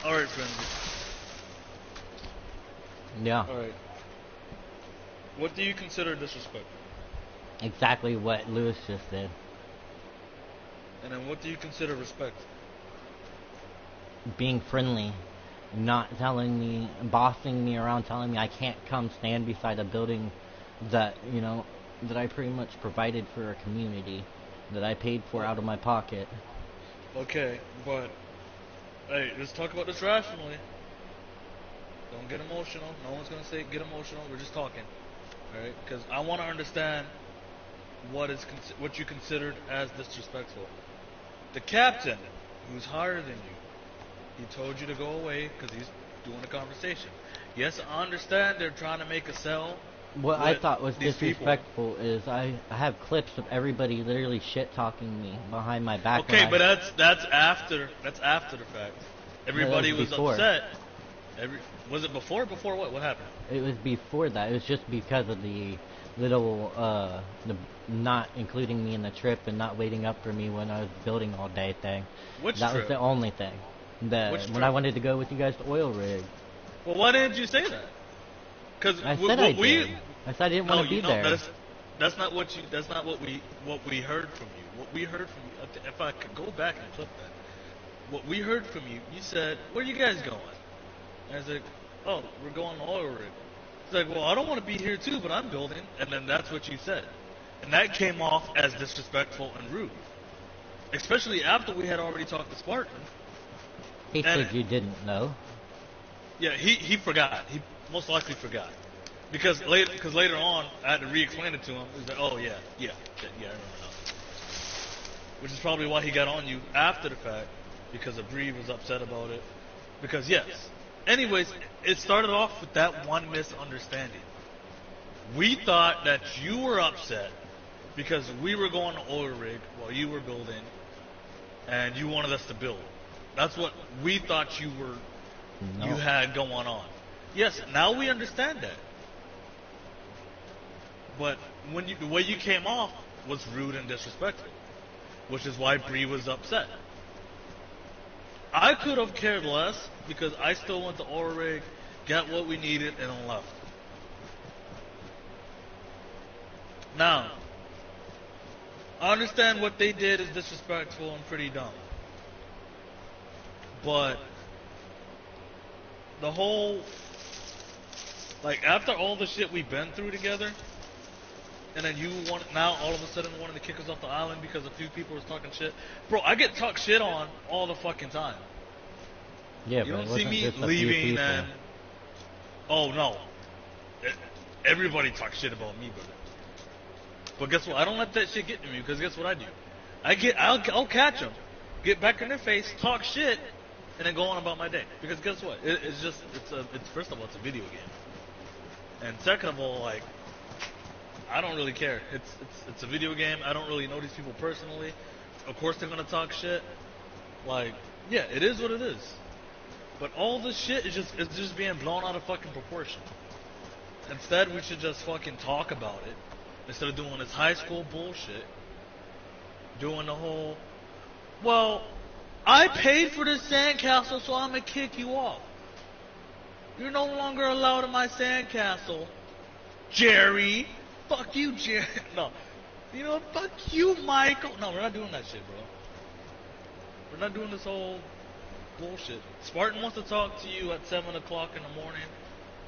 Alright, Frenzy. Yeah. Alright. What do you consider disrespect? Exactly what Lewis just did. And then what do you consider respect? Being friendly. Not telling me, bossing me around, telling me I can't come stand beside a building that, you know, that I pretty much provided for a community, that I paid for out of my pocket. Okay, but, hey, let's talk about this rationally. Don't get emotional. No one's gonna say get emotional. We're just talking, alright? Because I want to understand what you considered as disrespectful. The captain, who's higher than you, he told you to go away because he's doing a conversation. Yes, I understand they're trying to make a sell. What I thought was disrespectful is I have clips of everybody literally shit talking me behind my back. Okay, but that's after the fact. Everybody was upset. Was it before? Before what? What happened? It was before that. It was just because of the little the not including me in the trip and not waiting up for me when I was building all day thing. Which that trip? was the only thing. When I wanted to go with you guys to oil rig. Well, why didn't you say that? Because I said I did. I said I didn't want to be there. That's not what we heard from you. What we heard from you. If I could go back and clip that, what we heard from you, you said, "Where are you guys going?" And I was like, "Oh, we're going to oil rig." It's like, "Well, I don't want to be here too, but I'm building." And then that's what you said, and that came off as disrespectful and rude, especially after we had already talked to Spartan. He said you didn't know. Yeah, he forgot. He most likely forgot. Because later on, I had to re-explain it to him. He was like, "Oh, yeah, I remember now." Which is probably why he got on you after the fact, because Bree was upset about it. Because, yes. Anyways, it started off with that one misunderstanding. We thought that you were upset because we were going to oil rig while you were building, and you wanted us to build. That's what we thought you had going on. Yes, now we understand that. But the way you came off was rude and disrespectful, which is why Bree was upset. I could have cared less because I still went to oil rig, got what we needed, and left. Now, I understand what they did is disrespectful and pretty dumb. But the whole, like, after all the shit we've been through together, and then you now all of a sudden wanted to kick us off the island because a few people was talking shit. Bro, I get talked shit on all the fucking time. Yeah, you don't see me leaving and... Oh, no. Everybody talks shit about me, brother. But guess what? I don't let that shit get to me, because guess what I do? I'll catch them, get back in their face, talk shit, and then go on about my day. Because guess what? It's first of all, it's a video game. And second of all, like, I don't really care. It's a video game. I don't really know these people personally. Of course they're gonna talk shit. Like, yeah, it is what it is. But all this shit is just being blown out of fucking proportion. Instead, we should just fucking talk about it instead of doing this high school bullshit. Doing the whole, well, I paid for this sandcastle, so I'm gonna kick you off. You're no longer allowed in my sandcastle, Jerry. Fuck you, Jerry. No. You know, fuck you, Michael. No, we're not doing that shit, bro. We're not doing this whole bullshit. Spartan wants to talk to you at 7 o'clock in the morning,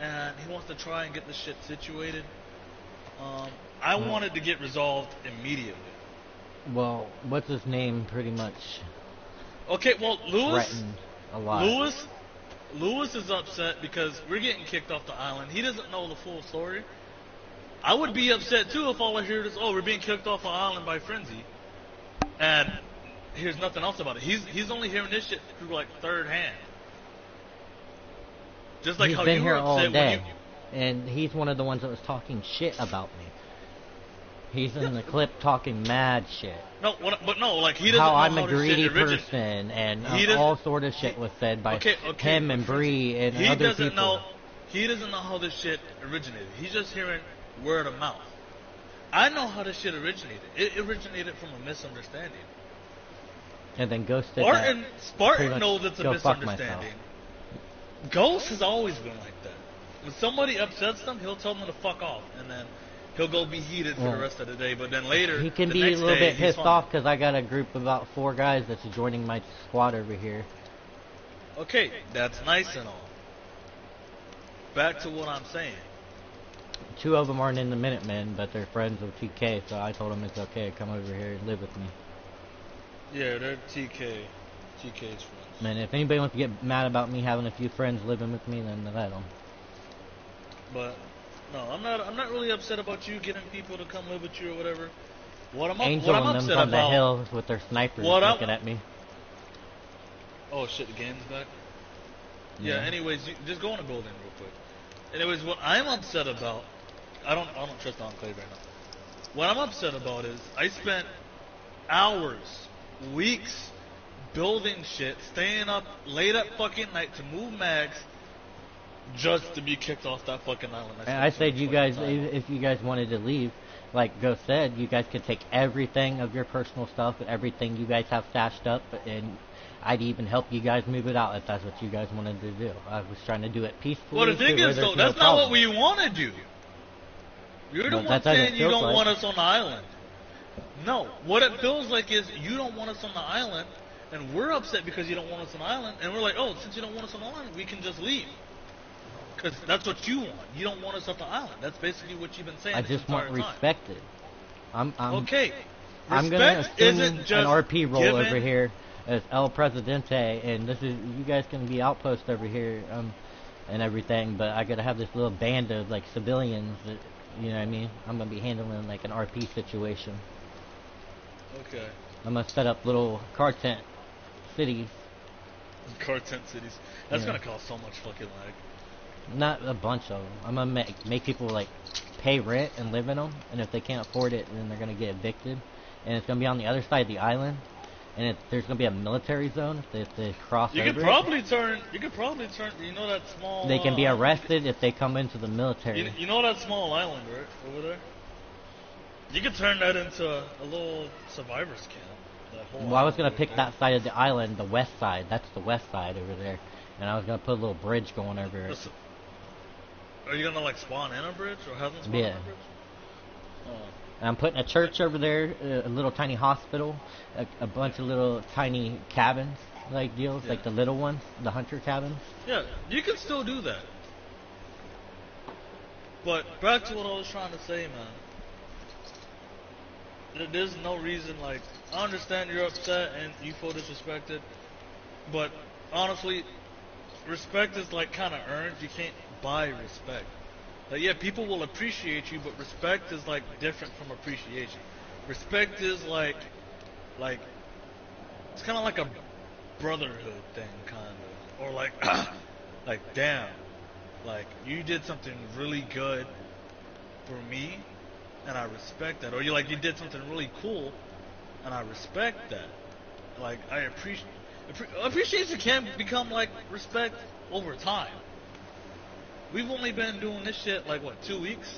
and he wants to try and get this shit situated. I want it to get resolved immediately. Well, what's his name pretty much... Okay, well, Lewis... threatened a lot. Lewis is upset because we're getting kicked off the island. He doesn't know the full story. I would be upset too if all I hear is, "Oh, we're being kicked off the island by Frenzy," and here's nothing else about it. He's only hearing this shit through like third hand. Just like he's how been you here were all upset day, when and he's one of the ones that was talking shit about me. He's in the clip talking mad shit. No, but no, like he doesn't how know I'm how a greedy this shit person, and all sort of shit was said by him and Bree and other people. He doesn't know how this shit originated. He's just hearing word of mouth. I know how this shit originated. It originated from a misunderstanding. And then Ghost did that. Spartan knows it's a go fuck myself. misunderstanding. Ghost has always been like that. When somebody upsets them, he'll tell them to fuck off, and then he'll go be heated for the rest of the day. But then later, he can the be next a little day, bit pissed off because I got a group of about 4 guys that's joining my squad over here. Okay, that's nice and all. Back to what I'm saying. 2 of them aren't in the Minutemen, but they're friends of TK, so I told them it's okay, come over here and live with me. Yeah, they're TK's friends. Man, if anybody wants to get mad about me having a few friends living with me, then let them. But no, I'm not really upset about you getting people to come live with you or whatever. Angel what I'm and upset them on about, the hills with their snipers looking at me. Oh shit, the game's back. Yeah. Anyways, just go on a golden real quick. Anyways, what I'm upset about, I don't trust Enclave right now. What I'm upset about is I spent hours, weeks building shit, staying up late at fucking night to move mags, just to be kicked off that fucking island. And I said, you guys, if you guys wanted to leave, like Ghost said, you guys could take everything of your personal stuff, everything you guys have stashed up, and I'd even help you guys move it out if that's what you guys wanted to do. I was trying to do it peacefully. Well, the thing is, though, that's not what we want to do. You're the one saying you don't want us on the island. No, what it feels like is you don't want us on the island, and we're upset because you don't want us on the island, and we're like, oh, since you don't want us on the island, we can just leave. Because that's what you want. You don't want us off the island. That's basically what you've been saying. I just want respected. Okay. I'm gonna assume an RP role given over here as El Presidente, and this is you guys can be outpost over here, and everything. But I gotta have this little band of like civilians. That, you know what I mean? I'm gonna be handling like an RP situation. Okay. I'm gonna set up little car tent cities. Car tent cities. That's gonna cost so much fucking lag. Not a bunch of them. I'm gonna make people like pay rent and live in them, and if they can't afford it, then they're gonna get evicted. And it's gonna be on the other side of the island, and there's gonna be a military zone if they cross over. You could probably turn. You know that small. They can be arrested if they come into the military. You know that small island, right, over there. You could turn that into a little survivors camp. Well, I was gonna pick that side of the island, the west side. That's the west side over there, and I was gonna put a little bridge going over it. Are you gonna like spawn in a bridge or have them spawn in a bridge? Oh. And I'm putting a church over there, a little tiny hospital, a bunch of little tiny cabins, like deals, like the little ones, the hunter cabins. Yeah, you can still do that. But back to what I was trying to say, man. There's no reason, like, I understand you're upset and you feel disrespected, but honestly, respect is like kind of earned. You can't buy respect. Like, yeah, people will appreciate you, but respect is like different from appreciation. Respect is like it's kind of like a brotherhood thing, kind of, or like like damn, like you did something really good for me, and I respect that. Or you did something really cool, and I respect that. Like I appreciation can become like respect over time. We've only been doing this shit like what, 2 weeks?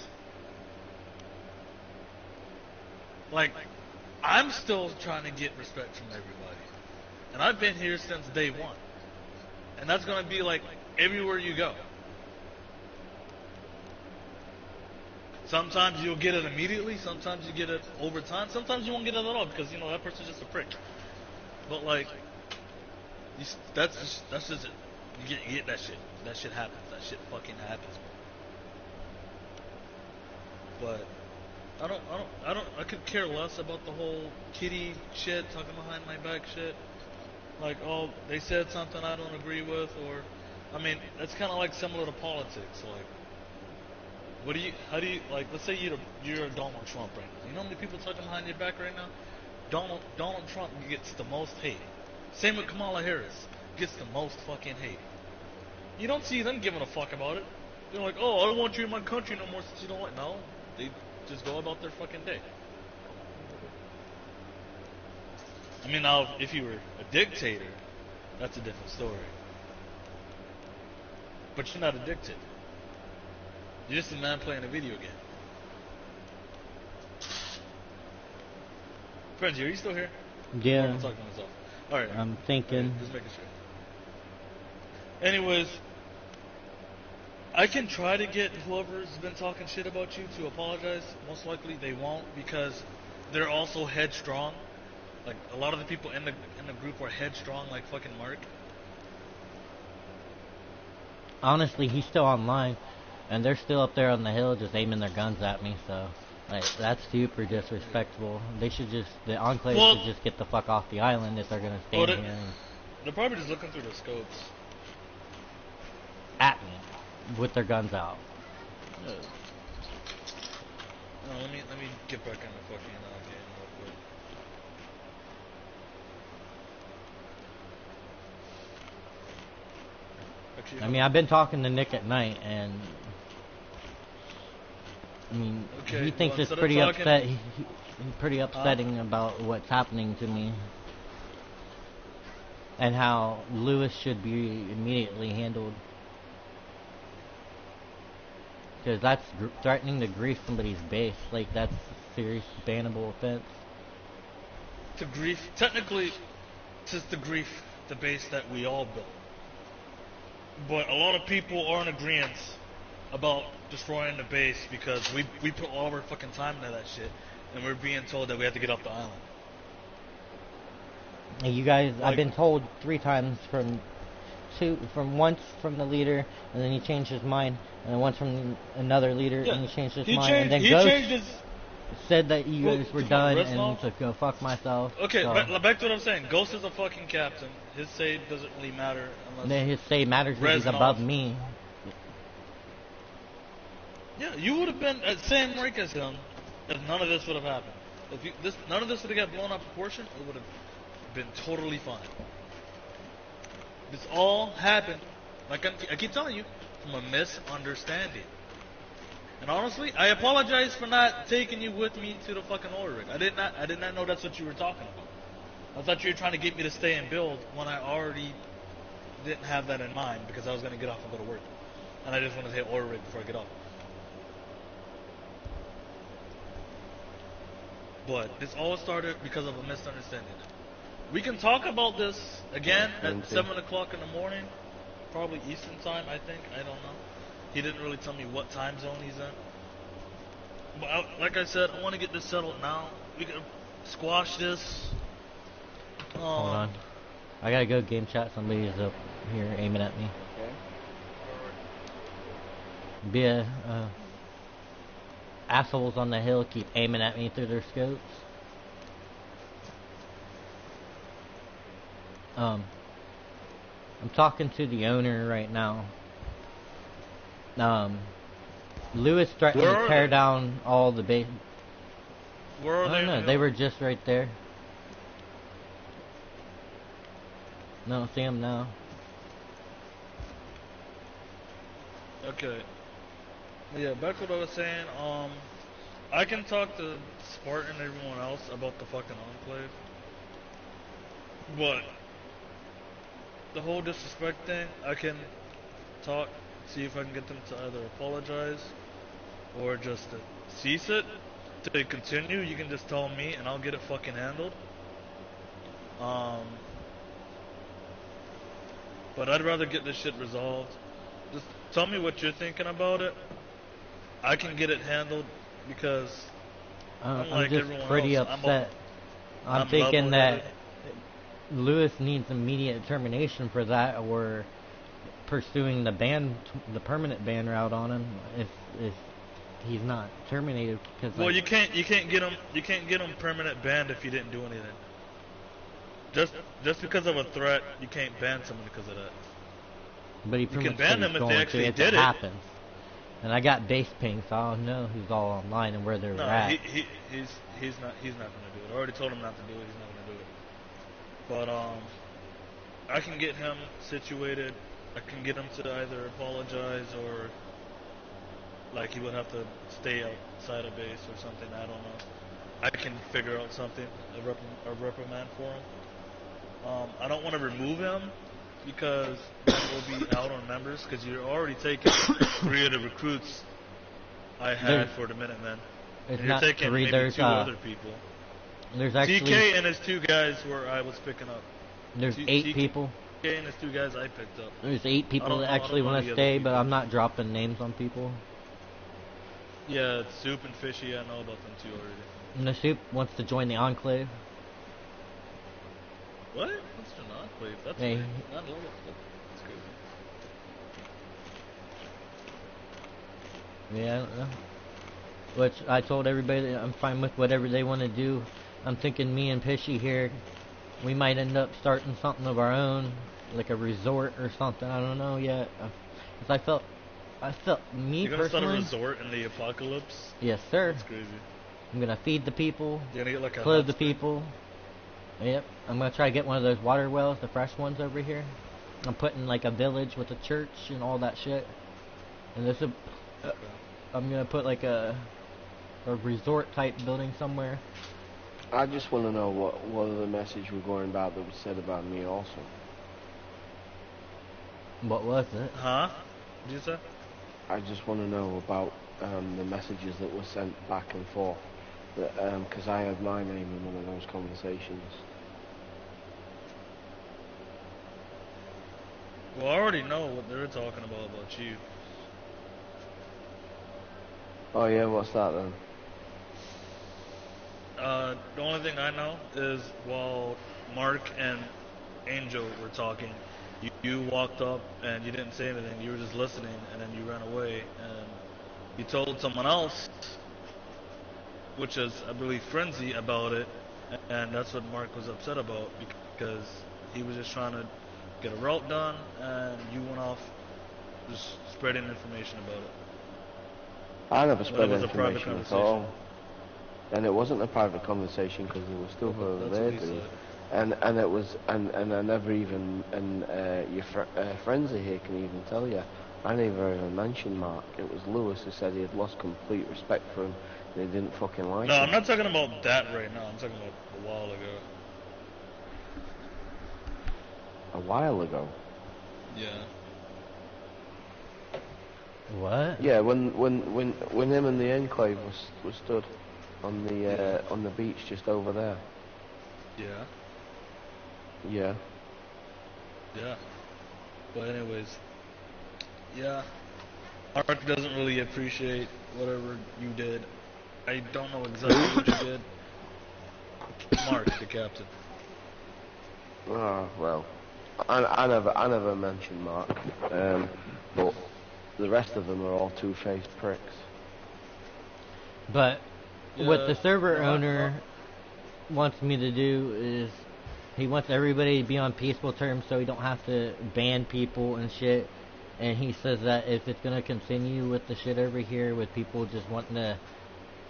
Like I'm still trying to get respect from everybody, and I've been here since day one, and that's gonna be like everywhere you go. Sometimes you'll get it immediately, sometimes you get it over time, sometimes you won't get it at all because you know that person's just a prick. But like, that's just it. You get that shit. That shit happens. That shit fucking happens. But I could care less about the whole kitty shit, talking behind my back shit. Like, oh, they said something I don't agree with, or, I mean, that's kind of like similar to politics. Like, how do you, like, let's say you're Donald Trump right now. You know how many people talking behind your back right now? Donald Trump gets the most hate. Same with Kamala Harris. Gets the most fucking hate. You don't see them giving a fuck about it. They're like, oh, I don't want you in my country no more since you don't like. No, they just go about their fucking day. I mean, now, if you were a dictator, that's a different story. But you're not a dictator. You're just a man playing a video game. Frenzy, are you still here? Yeah. I'm talking to myself. Alright. I'm thinking. Just making sure. Anyways, I can try to get whoever's been talking shit about you to apologize. Most likely they won't because they're also headstrong. Like a lot of the people in the group are headstrong, like fucking Mark. Honestly, he's still online, and they're still up there on the hill just aiming their guns at me. So, like, that's super disrespectful. They should just, the Enclave should just get the fuck off the island if they're gonna stand here. They're probably just looking through the scopes. At me, with their guns out. Yeah. No, let me get back in the fucking game real quick. Actually, I mean, I've been talking to Nick at night, and I mean, he thinks it's pretty he's pretty upsetting about what's happening to me, and how Lewis should be immediately handled. Because that's threatening to grief somebody's base. Like, that's a serious bannable offense. To grief, technically, it's to grief the base that we all built. But a lot of people are in agreement about destroying the base because we put all of our fucking time into that shit, and we're being told that we have to get off the island. And you guys, I've been told 3 times once from the leader, and then he changed his mind, and then once from another leader, and he changed his mind, and then Ghost said that you guys were done and to go fuck myself. Okay, so. back to what I'm saying. Ghost is a fucking captain. His say doesn't really matter unless his say matters if he's above me. Yeah, you would have been at same rank as him if none of this would have happened. If none of this would have got blown out of proportion, it would have been totally fine. This all happened, like I keep telling you, from a misunderstanding. And honestly, I apologize for not taking you with me to the fucking oil rig. I did not know that's what you were talking about. I thought you were trying to get me to stay and build when I already didn't have that in mind because I was going to get off and go to work. And I just wanted to hit oil rig before I get off. But this all started because of a misunderstanding. We can talk about this again at 7 o'clock in the morning. Probably Eastern time, I think. I don't know. He didn't really tell me what time zone he's in. But like I said, I want to get this settled now. We can squash this. Hold on. I gotta go game chat. Somebody's up here aiming at me. Okay. Assholes on the hill keep aiming at me through their scopes. I'm talking to the owner right now. Lewis threatened to tear down all the base. Where are they? No, they were just right there. No, see them now. Okay. Yeah, back to what I was saying. I can talk to Spartan and everyone else about the fucking Enclave. But the whole disrespect thing, I can talk, see if I can get them to either apologize or just to cease it. If they continue, you can just tell me and I'll get it fucking handled. But I'd rather get this shit resolved. Just tell me what you're thinking about it. I can get it handled because I'm just pretty upset. I'm thinking that Lewis needs immediate termination for that, or pursuing the permanent ban route on him if he's not terminated. Because well, you can't get him permanent banned if he didn't do anything. Just because of a threat, you can't ban someone because of that. But you can ban them if they actually did it. Happens. And I got base ping, so I'll know who's all online and where they're at. No, he's not gonna do it. I already told him not to do it. He's not gonna do it. But I can get him situated. I can get him to either apologize or like he would have to stay outside of base or something. I don't know. I can figure out something, a reprimand for him. I don't want to remove him because we'll be out on members because you're already taking 3 of the recruits I had for the Minutemen. It's you're not taking 3, maybe 2 other people. There's actually TK and his 2 guys where I was picking up. there's 8 people. TK and his 2 guys I picked up. There's 8 people that actually want to stay, but I'm not dropping names on people. Yeah, it's Soup and Fishy. I know about them too already. And the Soup wants to join the Enclave. What? What's an Enclave? That's Hey. not a little. That's crazy. Yeah, I don't know. Which I told everybody that I'm fine with whatever they want to do. I'm thinking me and Fishy here, we might end up starting something of our own, like a resort or something. I don't know yet. 'Cause I felt me You're gonna personally. start a resort in the apocalypse? Yes, sir. That's crazy. I'm gonna feed the people, You're gonna get like a clothe hot the spring? people. Yep. I'm gonna try to get one of those water wells, the fresh ones over here. I'm putting like a village with a church and all that shit. And this is, Okay. I'm gonna put like a resort type building somewhere. I just want to know what other message we're going about that was said about me also. What was it? Huh? What did you say? I just want to know about the messages that were sent back and forth. Because I had my name in one of those conversations. Well, I already know what they're talking about you. Oh yeah, what's that then? The only thing I know is while Mark and Angel were talking, you walked up and you didn't say anything. You were just listening, and then you ran away, and you told someone else, which is, I believe, Frenzy, about it, and that's what Mark was upset about, because he was just trying to get a route done, and you went off just spreading information about it. I never Well, spread it was a private information at conversation. all. And it wasn't a private conversation because there was still Well, further that's there what he to. said. And it was and I never even your friends are here can even tell you. I never even mentioned Mark. It was Lewis who said he had lost complete respect for him and he didn't fucking like No, him. I'm not talking about that right now. I'm talking about a while ago. A while ago. Yeah. What? Yeah, when him and the Enclave was stood on the beach just over there. Yeah. Yeah. Yeah. But anyways, yeah. Mark doesn't really appreciate whatever you did. I don't know exactly what you did. Mark, the captain. Oh well. I never mentioned Mark. But the rest of them are all two-faced pricks. But what the server Yeah, owner wants me to do is he wants everybody to be on peaceful terms so he don't have to ban people and shit. And he says that if it's gonna continue with the shit over here with people just wanting to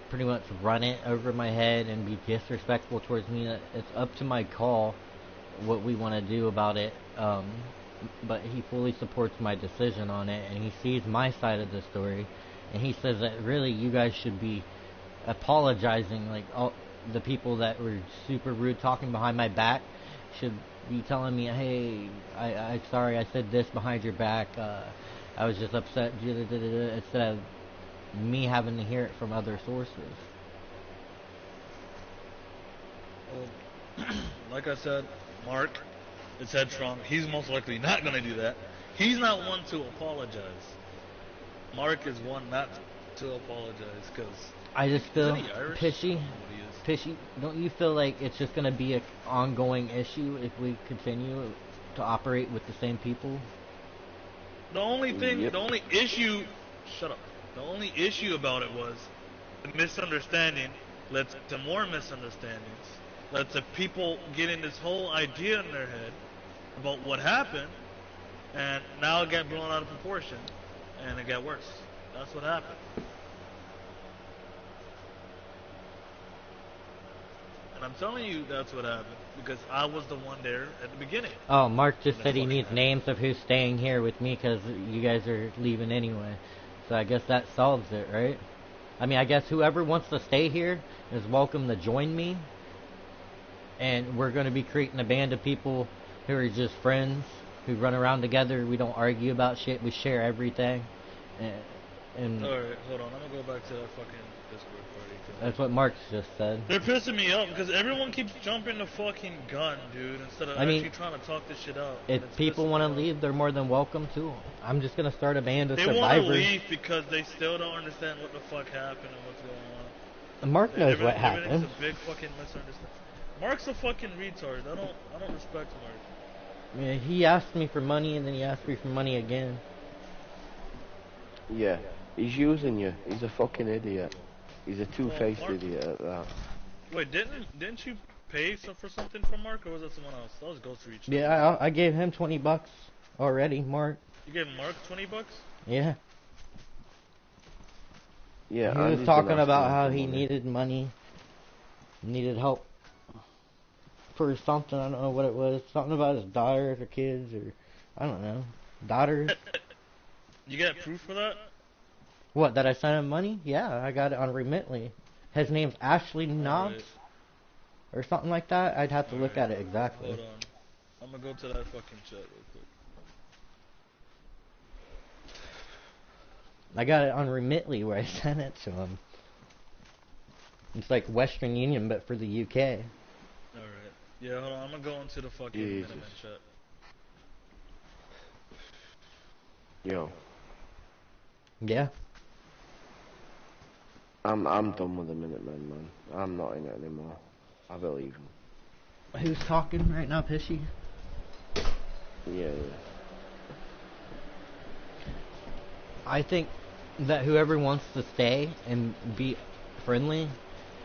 pretty much run it over my head and be disrespectful towards me, that it's up to my call what we want to do about it. But he fully supports my decision on it, and he sees my side of the story, and he says that really you guys should be apologizing, like all the people that were super rude talking behind my back should be telling me, hey, I'm sorry I said this behind your back, I was just upset, instead of me having to hear it from other sources. Well, like I said, Mark is headstrong. He's most likely not going to do that. He's not one to apologize. Mark is one not to apologize because I just feel he Irish? Pishy. I don't know what he is. Pishy, don't you feel like it's just going to be an ongoing issue if we continue to operate with the same people? The only thing, Yep. the only issue, shut up. The only issue about it was the misunderstanding led to more misunderstandings, led to people getting this whole idea in their head about what happened, and now it got blown out of proportion, and it got worse. That's what happened. And I'm telling you that's what happened, because I was the one there at the beginning. Oh, Mark just And said he that's needs fucking names of who's staying here with me because you guys are leaving anyway. So I guess that solves it, right? I mean, I guess whoever wants to stay here is welcome to join me. And we're going to be creating a band of people who are just friends, who run around together. We don't argue about shit. We share everything. And Alright, hold on. I'm gonna go back to that fucking Discord party. that's what Mark's just said. They're pissing me off because everyone keeps jumping the fucking gun, dude, instead of actually trying to talk this shit out. If people want to leave, they're more than welcome to. I'm just gonna start a band of survivors. They want to leave because they still don't understand what the fuck happened and what's going on. Mark knows what happened. Everything's a big fucking misunderstanding. Mark's a fucking retard. I don't respect Mark. Yeah, he asked me for money and then he asked me for money again. Yeah, he's using you. He's a fucking idiot. He's a two-faced idiot at that. Wait, didn't you pay for something from Mark, or was that someone else? That was Ghost Reach. Yeah, I gave him $20 already, Mark. You gave Mark $20? Yeah. Yeah. He was talking about how he needed money, needed help for something. I don't know what it was. Something about his daughters or kids or I don't know. Daughters. You got proof for that? What, that I sent him money? Yeah, I got it on Remitly. His name's Ashley Knobs or something like that. I'd have to look at it exactly. Hold on. I'm gonna go to that fucking chat real quick. I got it on Remitly where I sent it to him. It's like Western Union but for the UK. Alright. Yeah, hold on. I'm gonna go into the fucking Minutemen chat. Yo. Yeah. I'm done with the Minutemen, man. I'm not in it anymore. I believe him. Who's talking right now, Pishy? Yeah. I think that whoever wants to stay and be friendly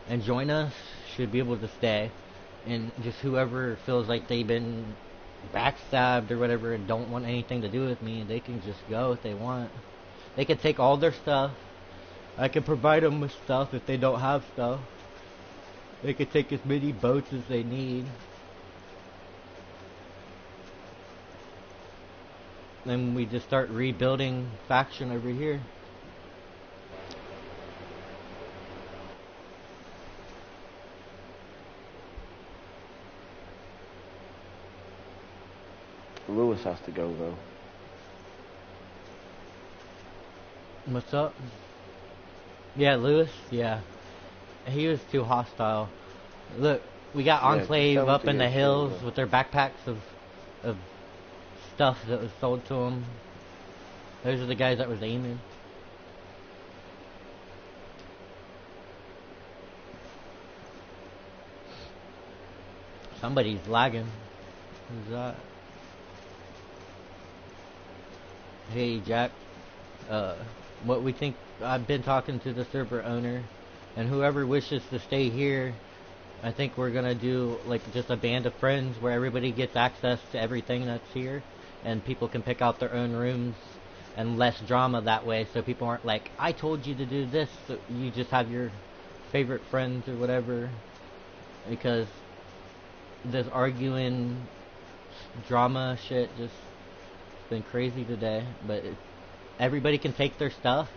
and join us should be able to stay. And just whoever feels like they've been backstabbed or whatever and don't want anything to do with me, they can just go if they want. They can take all their stuff. I can provide them with stuff if they don't have stuff. They can take as many boats as they need. Then we just start rebuilding faction over here. Lewis has to go though. What's up? Yeah, Lewis? Yeah. He was too hostile. Look, we got Enclave up in the hills with their backpacks of stuff that was sold to them. Those are the guys that was aiming. Somebody's lagging. Who's that? Hey, Jack. What we think, I've been talking to the server owner, and whoever wishes to stay here, I think we're gonna do like just a band of friends where everybody gets access to everything that's here, and people can pick out their own rooms, and less drama that way, so people aren't like, I told you to do this, so you just have your favorite friends or whatever, because this arguing, drama shit just been crazy today, but everybody can take their stuff,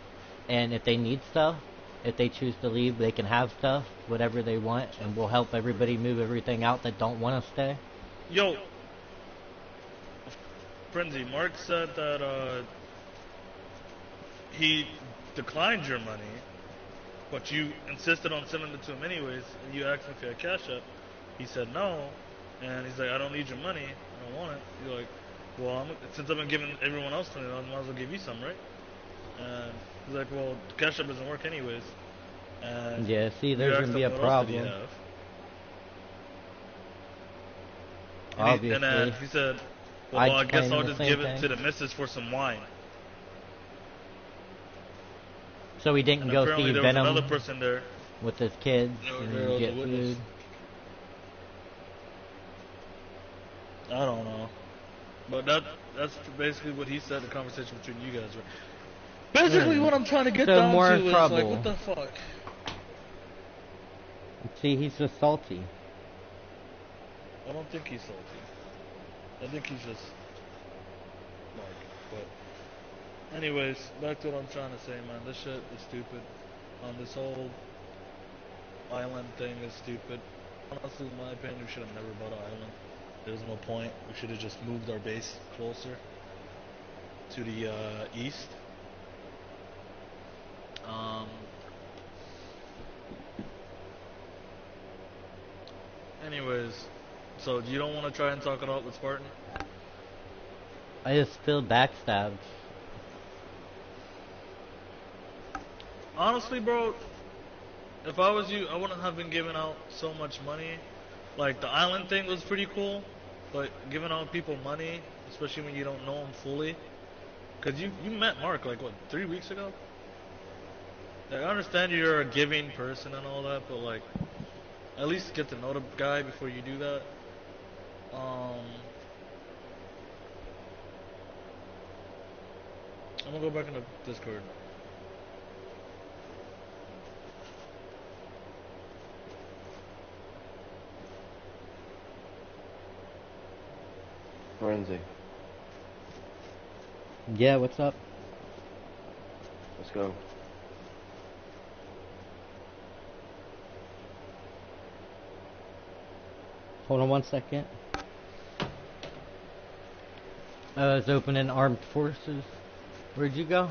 and if they need stuff, if they choose to leave, they can have stuff, whatever they want, and we'll help everybody move everything out that don't want to stay. Yo, Frenzy, Mark said that he declined your money, but you insisted on sending it to him anyways, and you asked him if he had cash up. He said no, and he's like, I don't need your money, I don't want it. You're like, well, since I've been giving everyone else $20, I might as well give you some, right? And he's like, well, cash up doesn't work anyways. And yeah, see, there's going to be a problem. Obviously. And then he said, well, I guess I'll just give it to the missus for some wine. So he didn't go see there Venom was another person there with his kids and get food. I don't know. But that's basically what he said, the conversation between you guys were. Basically what I'm trying to get down to is like, what the fuck? See, he's just salty. I don't think he's salty. I think he's just like, but anyways, back to what I'm trying to say, man. This shit is stupid. This whole island thing is stupid. Honestly, in my opinion, we should have never bought an island. There's no point. We should have just moved our base closer to the east. Um. Anyways, so you don't want to try and talk it out with Spartan? I just feel backstabbed. Honestly, bro, if I was you, I wouldn't have been giving out so much money. Like, the island thing was pretty cool, but giving out people money, especially when you don't know them fully. Because you met Mark, like, what, 3 weeks ago? Like, I understand you're a giving person and all that, but, like, at least get to know the guy before you do that. I'm gonna go back into Discord. Frenzy. Yeah, what's up? Let's go. Hold on 1 second. I was opening armed forces. Where'd you go?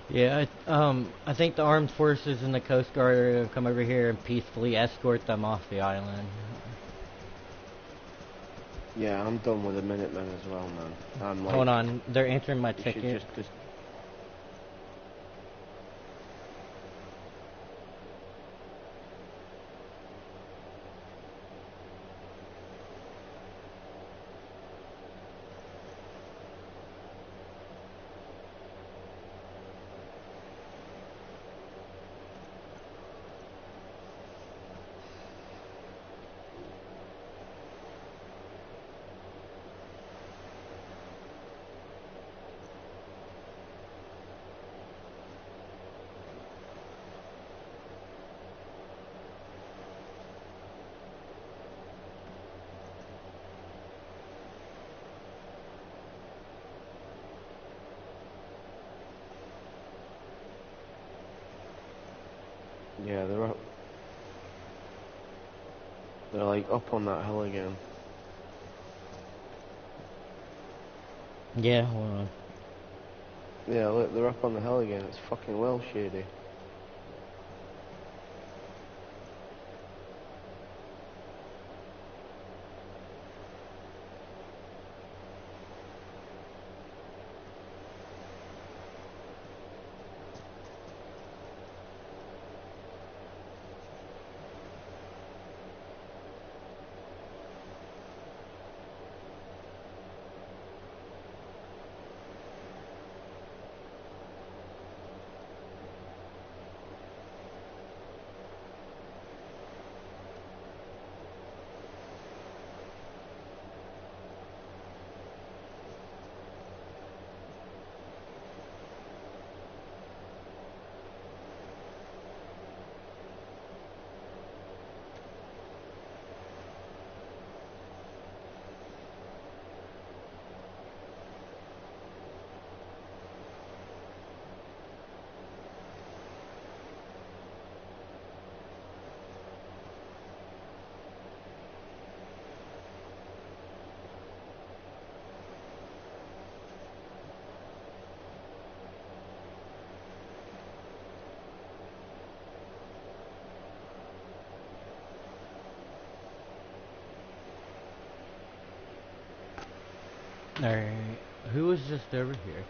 Yeah, I think the armed forces and the Coast Guard are gonna come over here and peacefully escort them off the island. Yeah, I'm done with the Minutemen as well, man. I'm like, Hold on, they're answering my you should ticket. just yeah, they're up. They're like up on that hill again. Yeah, hold on. Yeah, look, they're up on the hill again. It's fucking well shady. Alright, who was just over here?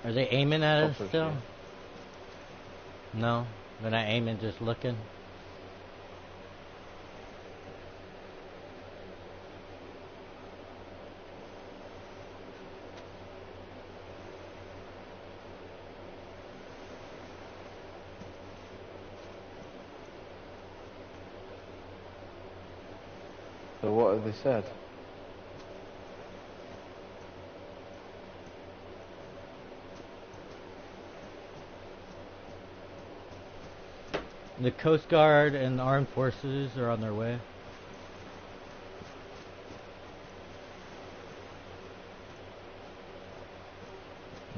Are they aiming at us Upper still? shit. No, they're not aiming, just looking. So what have they said? The Coast Guard and the armed forces are on their way.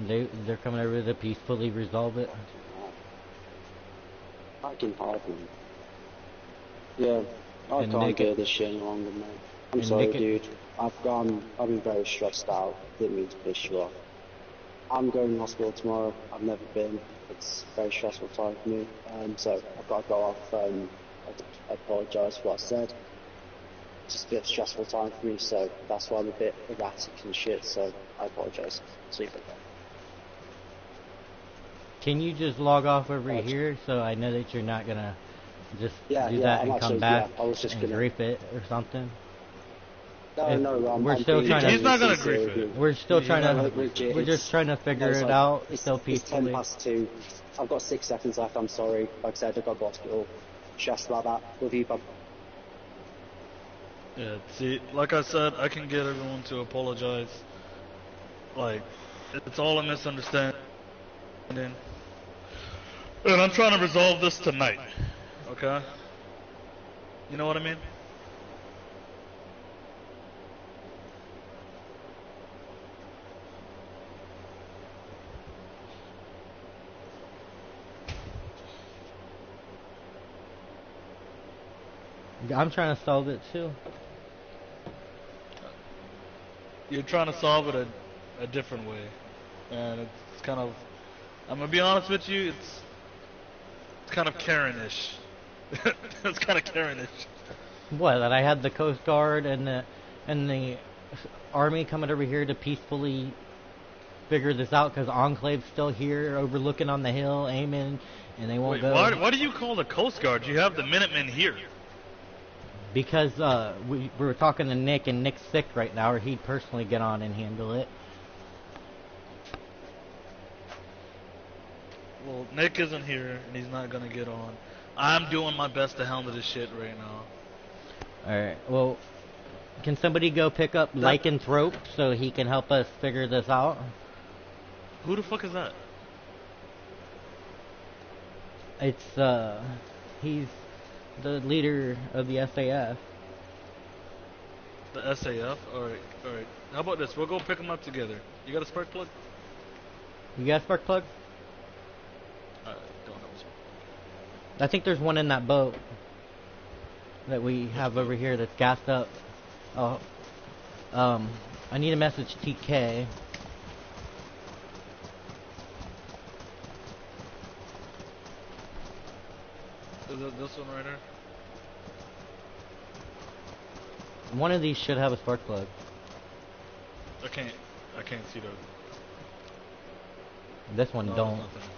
They're coming over to peacefully resolve it. fucking hard, man. Yeah, I can't do this shit any longer, man. I'm sorry, dude. I've been very stressed out. Didn't mean to piss you off. I'm going to hospital tomorrow. I've never been. It's a very stressful time for me. So I've got to go off. I apologise for what I said. It's just a bit of a stressful time for me, so that's why I'm a bit erratic and shit, so I apologise. Sleep okay. Can you just log off over here so I know that you're not gonna just do that and come back and grief it or something? No, we're still trying to. He's not gonna grief it. We're still trying to. We're just trying to figure it out. Still peacefully. It's 2:10. I've got 6 seconds left. I'm sorry. Like I said, I got to hospital. Stressed about that. Love you, bub. Yeah, see, like I said, I can get everyone to apologize. Like, it's all a misunderstanding. And I'm trying to resolve this tonight. Okay? You know what I mean? I'm trying to solve it too. You're trying to solve it a different way. And it's kind of, I'm gonna be honest with you, it's kind of Karen-ish. It's kind of Karen-ish. What, that I had the Coast Guard and the Army coming over here to peacefully figure this out because Enclave's still here overlooking on the hill, aiming, and they won't go. Why do you call the Coast Guard? You have the Minutemen here. Because we were talking to Nick, and Nick's sick right now, or he'd personally get on and handle it. Well, Nick isn't here, and he's not gonna get on. I'm doing my best to handle this shit right now. Alright, well, can somebody go pick up Lycan's rope so he can help us figure this out? Who the fuck is that? It's, he's the leader of the SAF. The SAF? Alright. How about this? We'll go pick them up together. You got a spark plug? You got a spark plug? I don't have a spark plug. I think there's one in that boat that we have over here that's gassed up. Oh, I need a message TK. Is it this one right here? One of these should have a spark plug. I can't see those. This one No, don't. there's nothing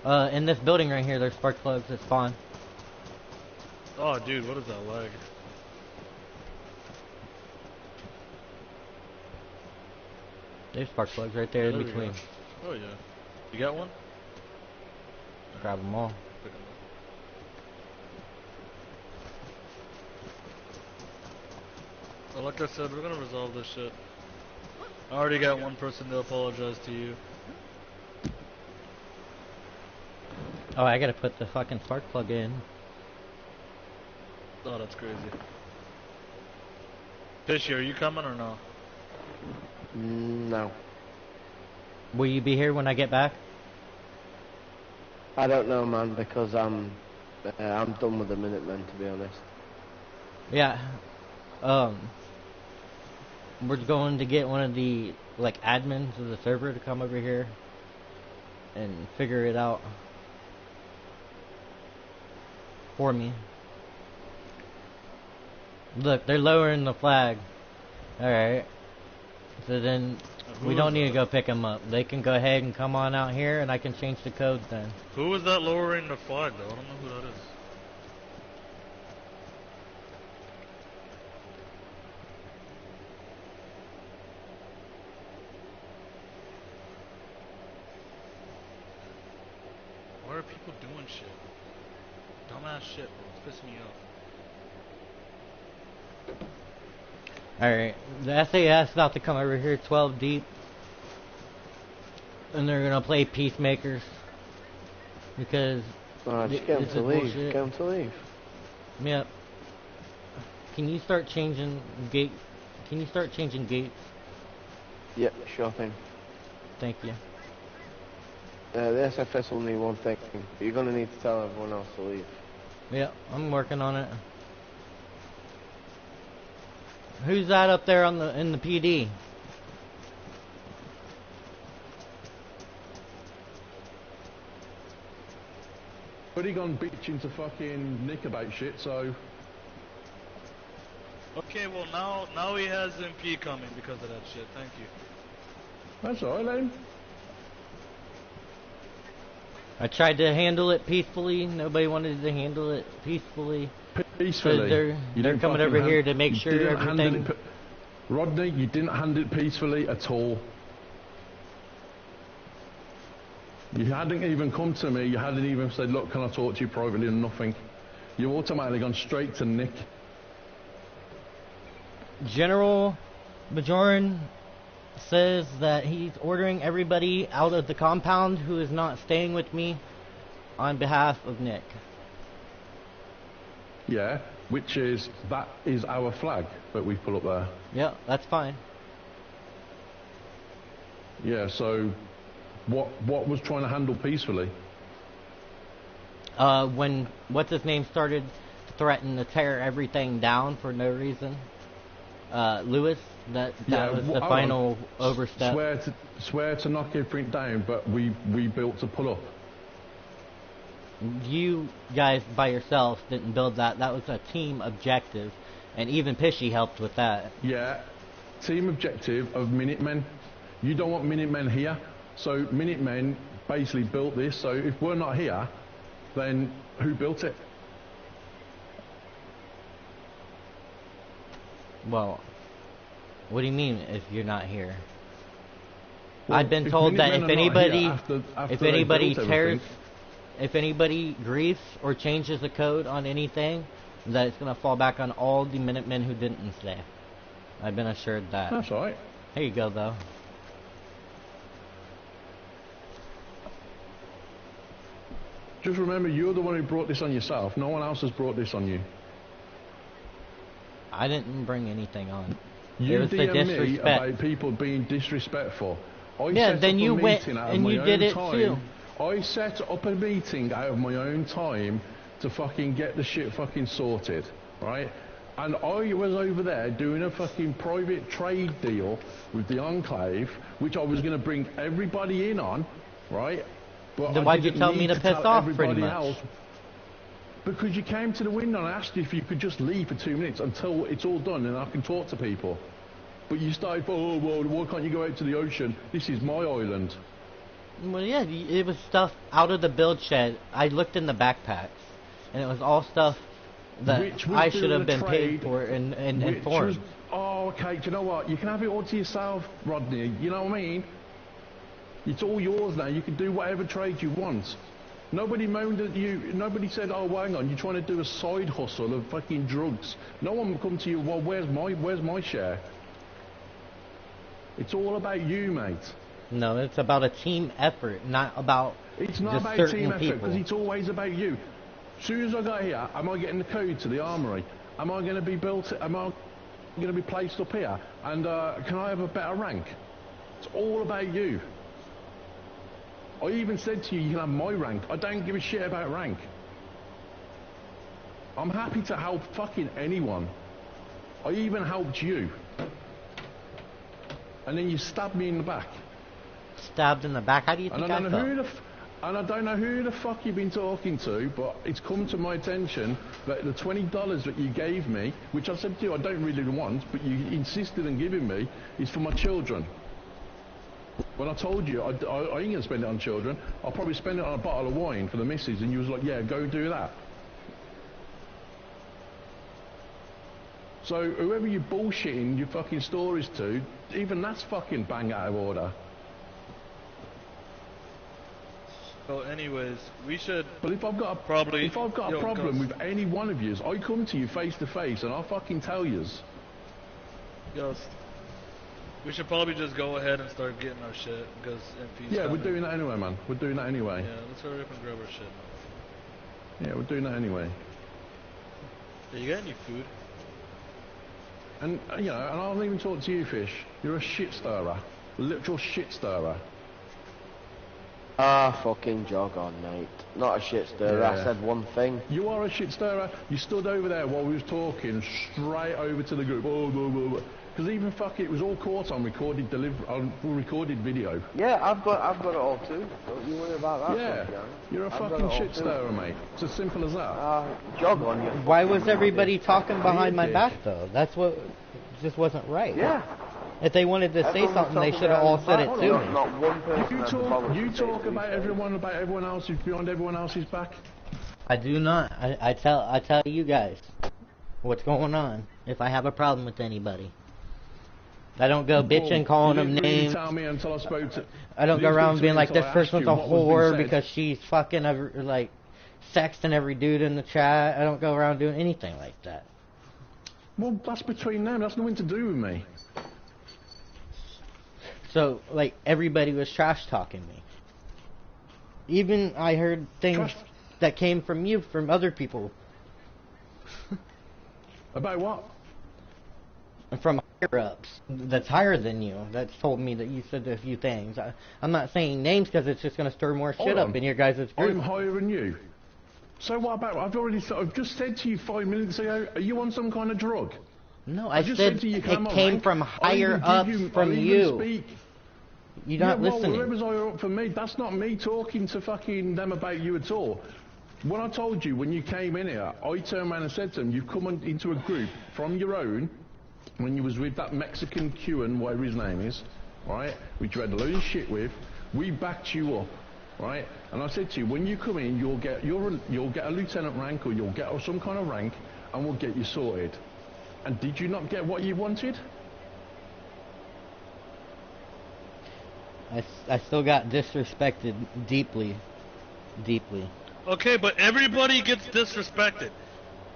here. In this building right here, there's spark plugs that spawn. Oh, dude, what is that lag? There's spark plugs right there in we between. go. Oh yeah. You got one? Grab them all. Pick 'em up. Well, like I said, we're gonna resolve this shit. I already got one person to apologize to you. Oh, I gotta put the fucking spark plug in. Oh, that's crazy. Fishy, are you coming or no? No. Will you be here when I get back? I don't know, man, because I'm done with the Minutemen, to be honest. Yeah. We're going to get one of the admins of the server to come over here and figure it out for me. Look, they're lowering the flag. Alright. So then we don't need to go pick them up. They can go ahead and come on out here and I can change the code then. Who is that lowering the flag though? I don't know who that is. Why are people doing shit? Dumbass shit, bro. It's pissing me off. Alright, the SAS is about to come over here 12 deep. And they're gonna play peacemakers. Because Alright, just get them to leave. Get them to leave. Yep. Can you start changing gates? Can you start changing gates? Yep, sure thing. Thank you. The SFS will need one thing. You're gonna need to tell everyone else to leave. Yeah, I'm working on it. Who's that up there on in the PD? But he gone bitching to fucking Nick about shit, so... Okay, well now he has MP coming because of that shit. Thank you. That's alright, then. I tried to handle it peacefully. Nobody wanted to handle it peacefully. Peacefully? They're coming over here to make sure everything... Rodney, you didn't handle it peacefully at all. You hadn't even come to me. You hadn't even said, look, can I talk to you privately, and nothing. You automatically gone straight to Nick. General Bajoran says that he's ordering everybody out of the compound who is not staying with me on behalf of Nick. Yeah, that is our flag that we put up there. Yeah, that's fine. Yeah, so what was trying to handle peacefully? When what's his name started to threaten to tear everything down for no reason. Lewis, that was the final overstep. Swear to knock everything down, but we built to pull up. You guys by yourselves didn't build that. That was a team objective, and even Pishy helped with that. Yeah, team objective of Minutemen. You don't want Minutemen here, so Minutemen basically built this. So if we're not here, then who built it? Well, what do you mean if you're not here? Well, I've been told that if anybody griefs or changes the code on anything, that it's going to fall back on all the Minutemen who didn't stay. I've been assured that. That's all right. Here you go, though. Just remember, you're the one who brought this on yourself. No one else has brought this on you. I didn't bring anything on. You it was the DM'd me disrespect. about people being disrespectful. Yeah, then you went and you did it too. I set up a meeting out of my own time to fucking get the shit fucking sorted, right? And I was over there doing a fucking private trade deal with the Enclave, which I was going to bring everybody in on, right? But then why'd you tell me to piss off pretty much? Else, because you came to the window and I asked you if you could just leave for 2 minutes until it's all done and I can talk to people. But you started, oh, well, why can't you go out to the ocean? This is my island. Well, yeah, it was stuff out of the build shed. I looked in the backpacks, and it was all stuff that I should have been paid for and informed. Oh, okay, do you know what? You can have it all to yourself, Rodney. You know what I mean? It's all yours now. You can do whatever trade you want. Nobody moaned at you. Nobody said, oh, hang on, you're trying to do a side hustle of fucking drugs. No one will come to you, well, where's my share? It's all about you, mate. No, it's about a team effort, not about It's not just about certain team effort, people. because it's always about you. As soon as I got here, am I getting the code to the armory? Am I going to be built? Am I going to be placed up here? And can I have a better rank? It's all about you. I even said to you, you can have my rank. I don't give a shit about rank. I'm happy to help fucking anyone. I even helped you. And then you stabbed me in the back. Stabbed in the back? How do you think I felt? And I don't know who the fuck you've been talking to, but it's come to my attention that the $20 that you gave me, which I said to you I don't really want, but you insisted on giving me, is for my children. When I told you I ain't going to spend it on children, I'll probably spend it on a bottle of wine for the missus, and you was like, yeah, go do that. So whoever you're bullshitting your fucking stories to, even that's fucking bang out of order. So anyways, we should. But if I've got a problem with any one of yous, I come to you face to face and I'll fucking tell yous. Ghost. We should probably just go ahead and start getting our shit because MP's Yeah, coming. we're doing that anyway, man. We're doing that anyway. Yeah, let's hurry up and grab our shit. Yeah, we're doing that anyway. Yeah, you got any food? And you know, and I'll even talk to you, Fish. You're a shit stirrer, literal shit stirrer. Ah, fucking jog on, mate. Not a shit stirrer. Yeah. I said one thing. You are a shit stirrer. You stood over there while we was talking, straight over to the group. Because even fuck it was all caught on recorded recorded video. Yeah, I've got it all too. Don't you worry about that. Yeah, you're a fucking shit stirrer, mate. It's as simple as that. Jog on you. Why was everybody talking behind my back though? That's what just wasn't right. Yeah. If they wanted to say something, they should have all said it to me. Not one person. You talk about everyone else's behind everyone else's back. I do not. I tell you guys what's going on if I have a problem with anybody. I don't go bitching, calling them names. Tell me until I spoke to. I don't go around being like, this person's a whore because she's fucking like sexting every dude in the chat. I don't go around doing anything like that. Well, that's between them. That's nothing to do with me. So, like, everybody was trash talking me. Even I heard things that came from you, from other people. About what? From higher-ups that's higher than you, that's told me that you said a few things. I'm not saying names because it's just going to stir more shit up in your guys' group. I'm higher than you. So what about, I've just said to you 5 minutes ago, are you on some kind of drug? No, I just said it came from higher ups from you. You're not listening. Well, whoever's higher up from me, that's not me talking to fucking them about you at all. What I told you when you came in here, I turned around and said to them, you've come into a group from your own, when you was with that Mexican Cuban, whatever his name is, right, which you had a load of shit with, we backed you up, right? And I said to you, when you come in, you'll get a lieutenant rank or you'll get some kind of rank, and we'll get you sorted. And did you not get what you wanted? I still got disrespected deeply. Deeply. Okay, but everybody gets disrespected.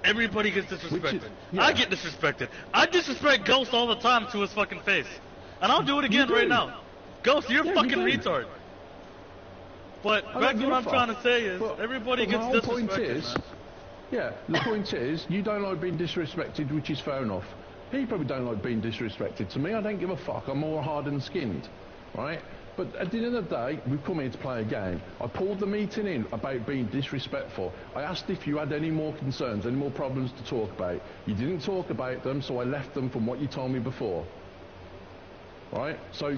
Everybody gets disrespected. I get disrespected. I disrespect Ghost all the time to his fucking face. And I'll do it again right now. Ghost, you're a fucking retard. But back to what I'm trying to say is, everybody gets disrespected. The point is, you don't like being disrespected, which is fair enough. He probably don't like being disrespected. To me, I don't give a fuck. I'm more hardened skinned, right? But at the end of the day, we've come here to play a game. I pulled the meeting in about being disrespectful. I asked if you had any more concerns, any more problems to talk about. You didn't talk about them, so I left them from what you told me before. Right? So,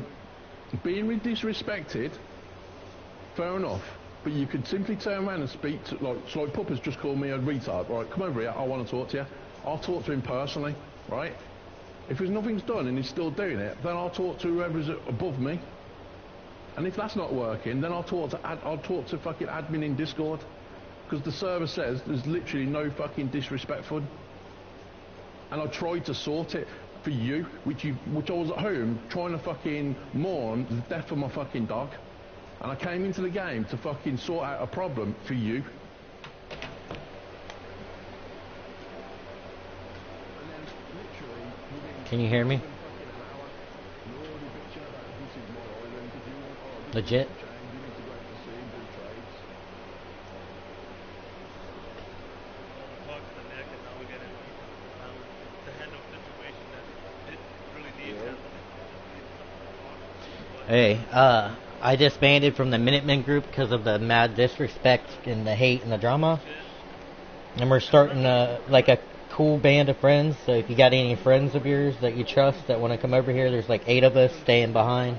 being disrespected, fair enough. But you could simply turn around and speak to, like Puppa's just called me a retard. Right, come over here, I want to talk to you. I'll talk to him personally, right? If there's nothing's done and he's still doing it, then I'll talk to whoever's above me. And if that's not working, then I'll talk to fucking admin in Discord, because the server says there's literally no fucking disrespectful. And I tried to sort it for you, which I was at home trying to fucking mourn the death of my fucking dog, and I came into the game to fucking sort out a problem for you. Can you hear me? Legit? Hey, I disbanded from the Minutemen group because of the mad disrespect and the hate and the drama. And we're starting like a cool band of friends. So if you got any friends of yours that you trust that want to come over here, there's like 8 of us staying behind.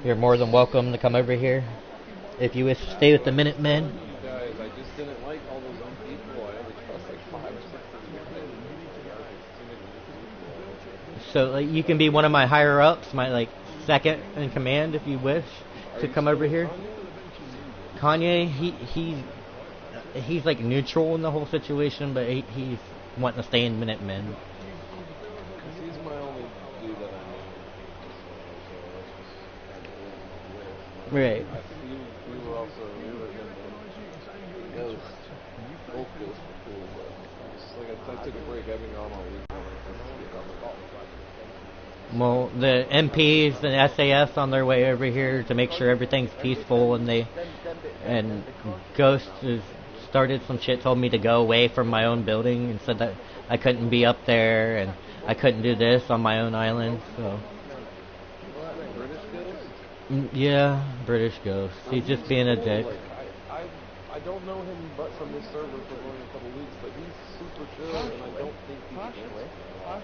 You're more than welcome to come over here. If you wish to stay with the Minutemen. Guys, I just didn't like all those young people. I only trust like 5 or 6 of them. So you can be one of my higher ups, my like second in command if you wish to come over here. Kanye, he's like neutral in the whole situation, but he's wanting to stay in Minutemen. He's my only dude that I know. Right. We were Ghost. Both Ghosts were cool, but just like I took a break. I've been gone all week. Well, the MPs and SAS on their way over here to make sure everything's peaceful, and Ghost has started some shit, told me to go away from my own building and said that I couldn't be up there and I couldn't do this on my own island. So Yeah, British Ghost. He's just being a dick. Like, I don't know him but from this server for only a couple weeks, but he's super chill, and I don't think he's like, I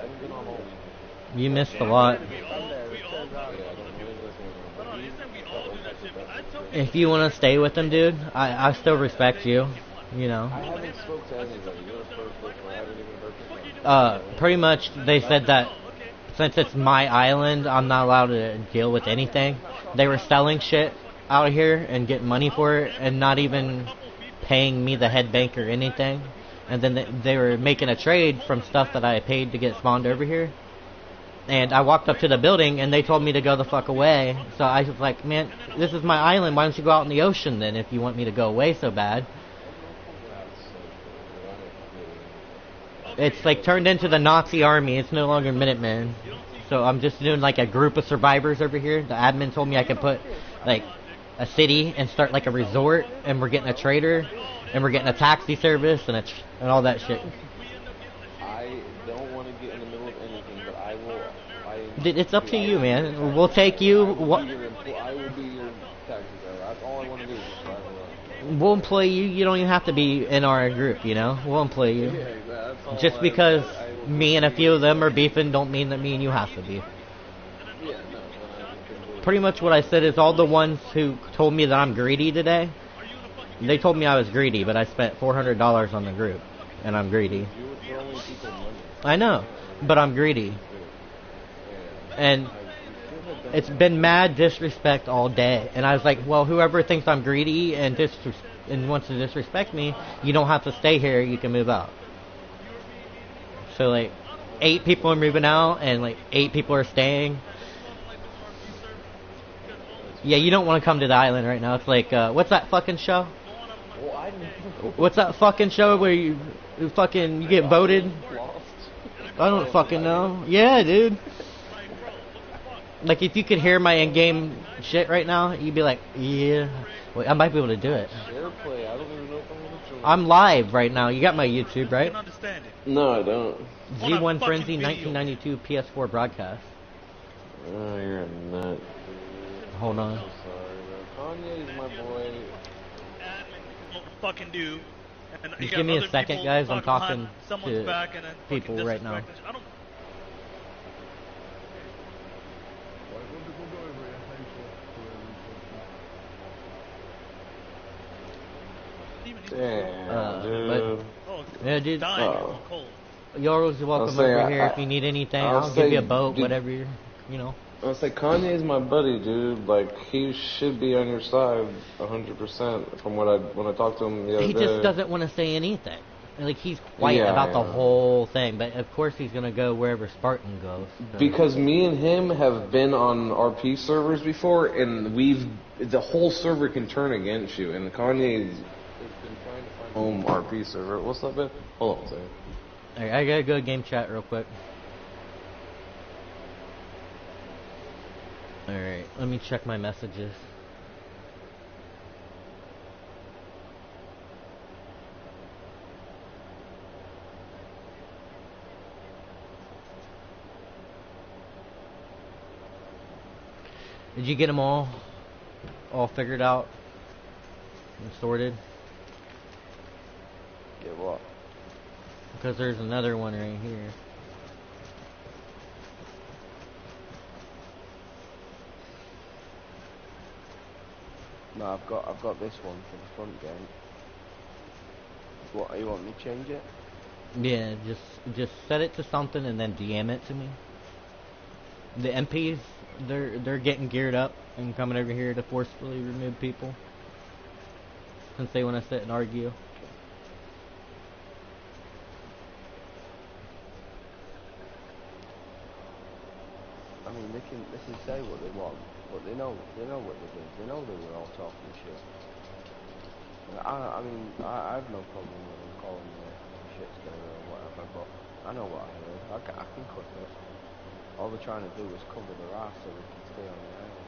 haven't been on all week. You missed a lot. If you want to stay with him, dude, I still respect you. You know. I haven't spoke to anybody. You're the first person. I haven't even heard from. Pretty much they said that since it's my island, I'm not allowed to deal with anything. They were selling shit out here and getting money for it and not even paying me the head bank or anything. And then they were making a trade from stuff that I paid to get spawned over here. And I walked up to the building and they told me to go the fuck away. So I was like, man, this is my island. Why don't you go out in the ocean then if you want me to go away so bad? It's like turned into the Nazi army. It's no longer Minutemen. So I'm just doing like a group of survivors over here. The admin told me I could put like a city and start like a resort, and we're getting a trader, and we're getting a taxi service and all that shit. I don't want to get in the middle of anything, but I will. Dude, it's up to you, man. We'll take you. I will be your taxi driver. That's all I want to do is just drive around. We'll employ you. You don't even have to be in our group, you know. We'll employ you. Yeah, that's all. Just because me and a few of them are beefing don't mean that me and you have to be. Yeah, no. Pretty much what I said is all the ones who told me that I'm greedy today, they told me I was greedy, but I spent $400 on the group, and I'm greedy. You were throwing people money. I know, but I'm greedy. And it's been mad disrespect all day. And I was like, well, whoever thinks I'm greedy and wants to disrespect me, you don't have to stay here, you can move out. So like 8 people are moving out and like 8 people are staying. Yeah, you don't want to come to the island right now. It's like, what's that fucking show? What's that fucking show where you get voted? I don't fucking know. Yeah, dude. Like, if you could hear my in-game shit right now, you'd be like, yeah. Wait, I might be able to do it. I'm live right now. You got my YouTube, right? No, I don't. Z1Frenzy1992's PS4 broadcast. Oh, you're a nut. Hold on. I'm sorry, bro. Kanye's my boy. Fucking do. And Just give me a second, guys. I'm talking to people right now. Damn, dude. Yeah, dude. You're always welcome saying, over here if you need anything. I'll give you a boat, whatever you know. I was like, Kanye's my buddy, dude. Like, he should be on your side 100% from when I talked to him the other day. He just doesn't want to say anything. Like, he's quiet about the whole thing, but of course he's going to go wherever Spartan goes. So. Because me and him have been on RP servers before, and the whole server can turn against you, and Kanye's been trying to find home RP server. What's up, man? Hold on a second. Alright, I gotta go game chat real quick. Alright, let me check my messages. Did you get them all figured out and sorted? Get what? Because there's another one right here. No, I've got this one for the front gate. What, you want me to change it? Yeah, just set it to something and then DM it to me. The MPs, they're getting geared up and coming over here to forcefully remove people since they want to sit and argue. I mean, they can say what they want, but they know what they did. They know they were all talking shit. I mean, I have no problem with them calling the shit together or whatever, but I know what I heard. I can cut it. All they're trying to do is cover their ass so they can stay on the island.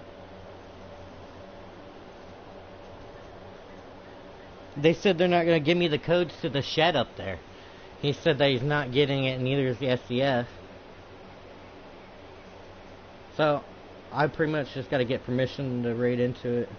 They said they're not going to give me the codes to the shed up there. He said that he's not getting it, and neither is the SCF. So, I pretty much just got to get permission to raid into it.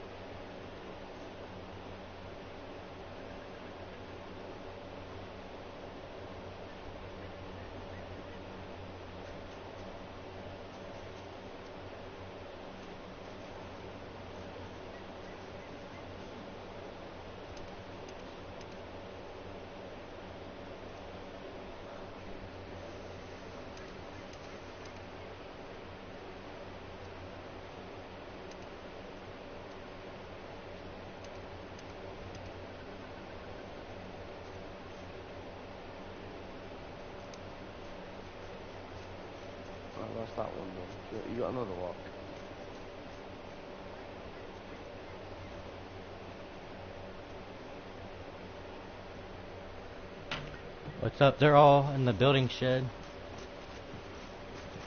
That's that one then. You got another lock. What's up? They're all in the building shed.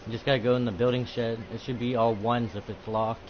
You just gotta go in the building shed. It should be all ones if it's locked.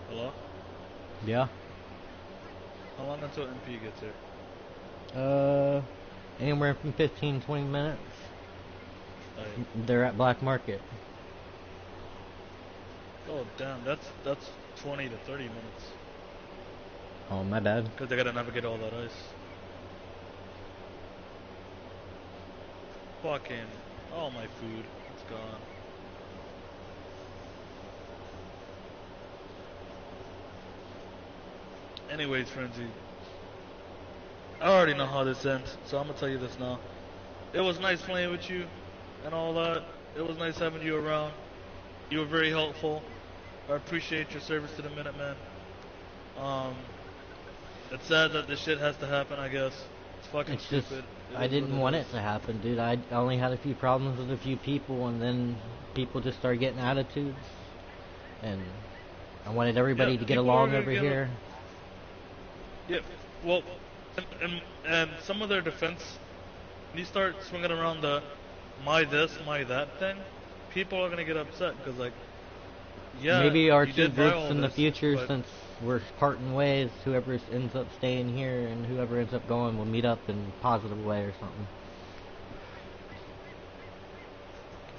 Hello? Yeah. How long until MP gets here? Anywhere from 15-20 minutes. Alright. They're at Black Market. Oh damn, that's 20 to 30 minutes. Oh, my bad. Because they gotta navigate all that ice. Fucking all my food, it's gone. Anyways, Frenzy, I already know how this ends, so I'm gonna tell you this now. It was nice playing with you and all that. It was nice having you around. You were very helpful. I appreciate your service to the Minutemen. It's sad that this shit has to happen, I guess. It's fucking It's stupid. I didn't want it to happen, dude. I only had a few problems with a few people, and then people just started getting attitudes. And I wanted everybody to get along over here. Yeah, well, and some of their defense, when you start swinging around the my this, my that thing, people are gonna get upset because, like, yeah, maybe our you two did buy groups all in the this, future, but since we're parting ways, whoever ends up staying here and whoever ends up going will meet up in a positive way or something.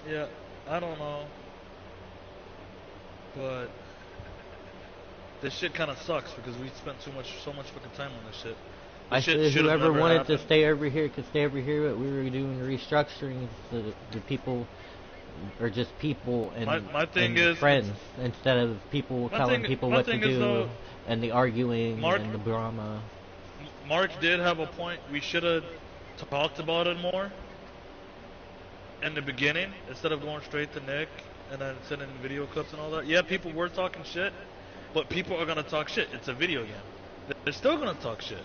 yeah, I don't know, but this shit kind of sucks because we spent so much fucking time on this shit. I This shit said should've whoever never wanted happened. to stay over here could stay over here, but we were doing restructuring so that the people are just people and, My thing and is, friends instead of people telling people my what to thing is, do though, and the arguing Mark- and the drama. Mark did have a point. We should have talked about it more in the beginning instead of going straight to Nick and then sending video clips and all that. Yeah, people were talking shit, but people are gonna talk shit. It's a video game. They're still gonna talk shit.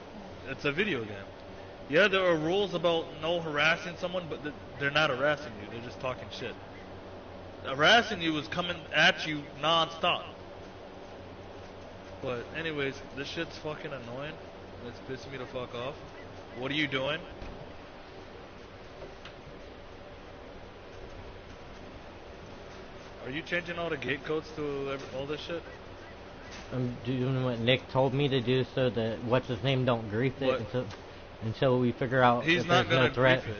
It's a video game. Yeah, there are rules about no harassing someone, but they're not harassing you. They're just talking shit. Harassing you is coming at you non-stop. But anyways, this shit's fucking annoying. It's pissing me the fuck off. What are you doing? Are you changing all the gate codes to all this shit? I'm doing what Nick told me to do so that what's his name don't grief it until we figure out He's if not there's gonna no threat. grief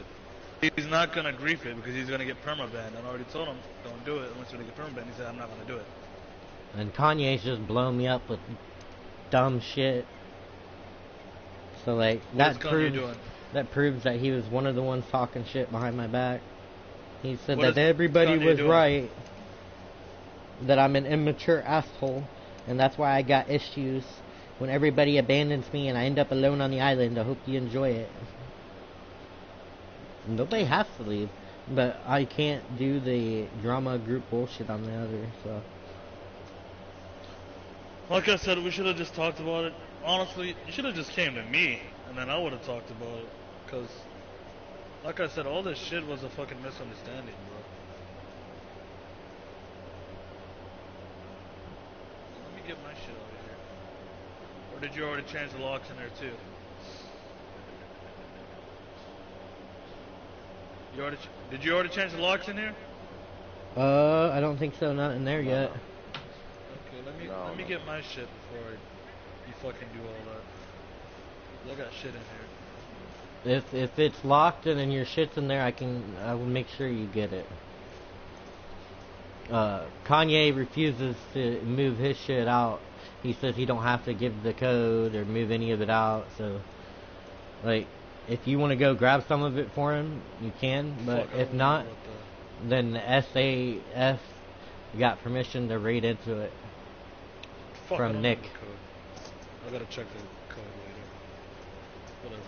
it. He's not gonna grief it because he's gonna get permabanned. I already told him, don't do it unless you're gonna get permabanned. He said, I'm not gonna do it. And Kanye's just blown me up with dumb shit. So like What is Kanye doing? that proves that he was one of the ones talking shit behind my back. He said What that is everybody Kanye was doing? right. That I'm an immature asshole And that's why I got issues when everybody abandons me and I end up alone on the island. I hope you enjoy it. Nobody has to leave, but I can't do the drama group bullshit on the other, so. Like I said, we should have just talked about it. Honestly, you should have just came to me, and then I would have talked about it. Because, like I said, all this shit was a fucking misunderstanding, bro. Let me get my shit out of here. Or did you already change the locks in there, too? Did you already change the locks in here? I don't think so. Not in there yet. Okay, let me get my shit before you fucking do all that. I got shit in here. If it's locked and then your shit's in there, I will make sure you get it. Kanye refuses to move his shit out. He says he don't have to give the code or move any of it out. So, like, if you want to go grab some of it for him, you can. But if not, then the SAS got permission to raid into it from Nick. I gotta check the code later. Whatever.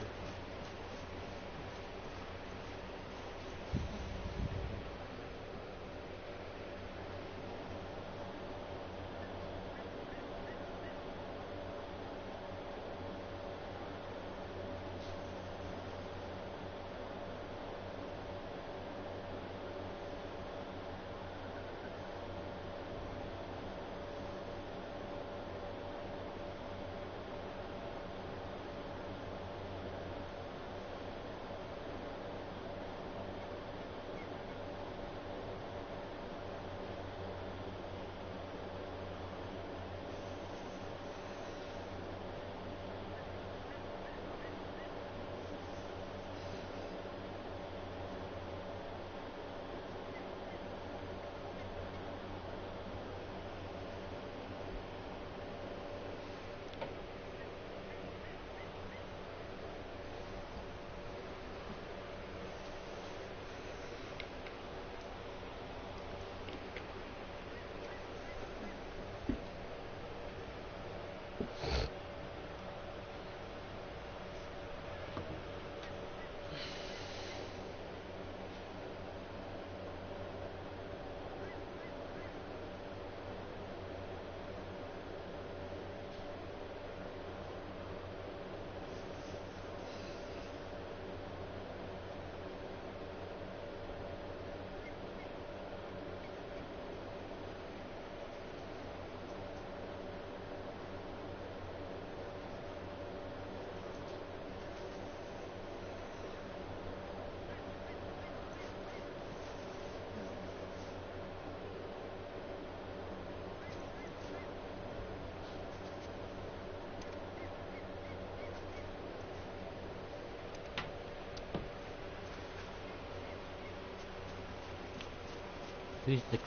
Who's the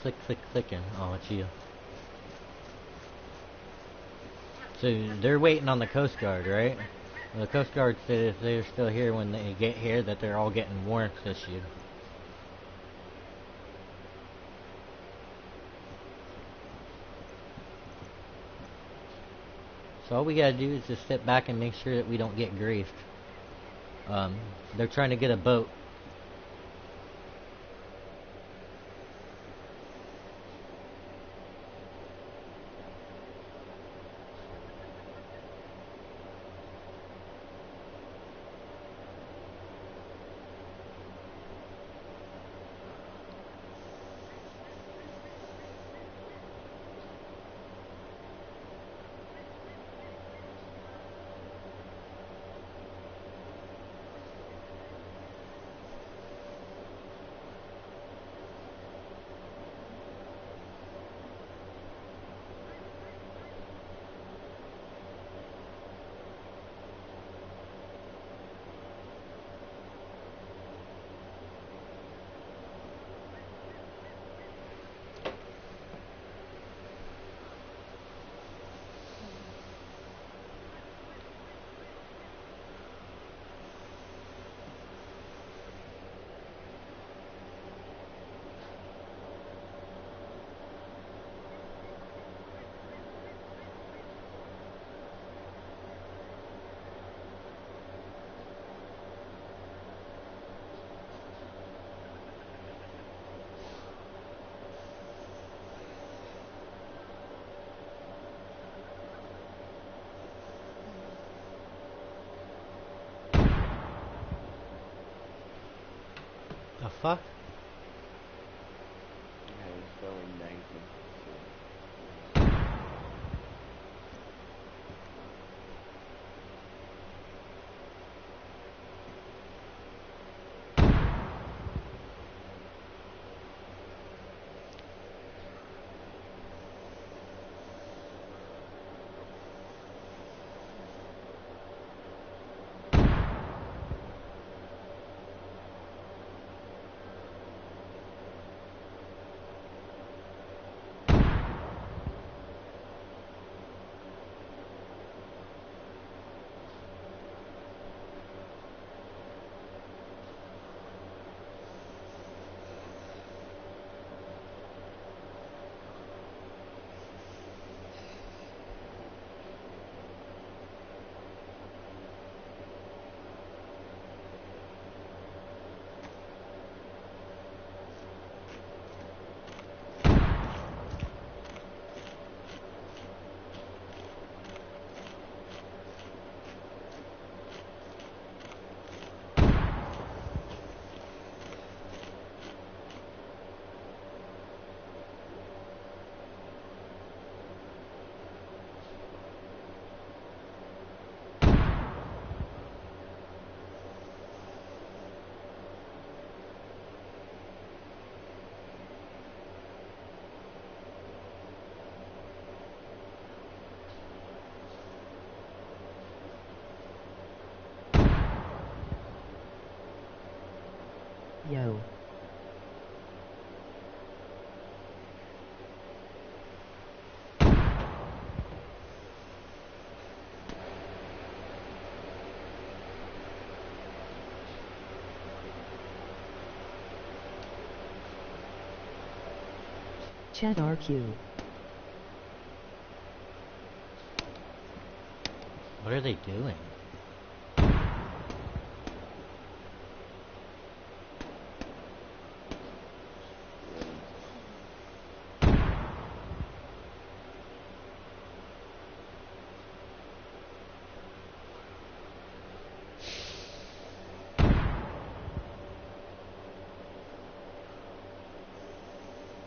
clicking? Oh, it's you. So they're waiting on the Coast Guard, right? The Coast Guard said if they're still here when they get here, that they're all getting warrants issued. So all we gotta do is just sit back and make sure that we don't get griefed. They're trying to get a boat. fuck? Yeah, he's going naked. Yo. Chat RQ. What are they doing?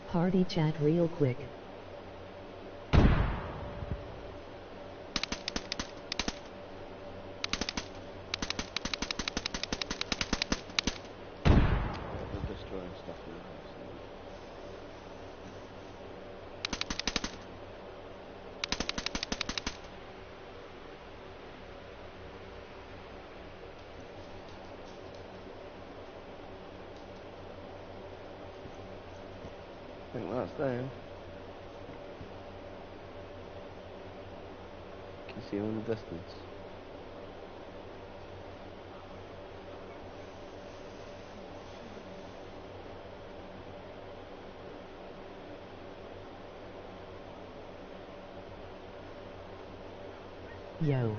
Party chat real quick. They're destroying stuff in the house. I think that's them. Can you see them in the distance? Yo.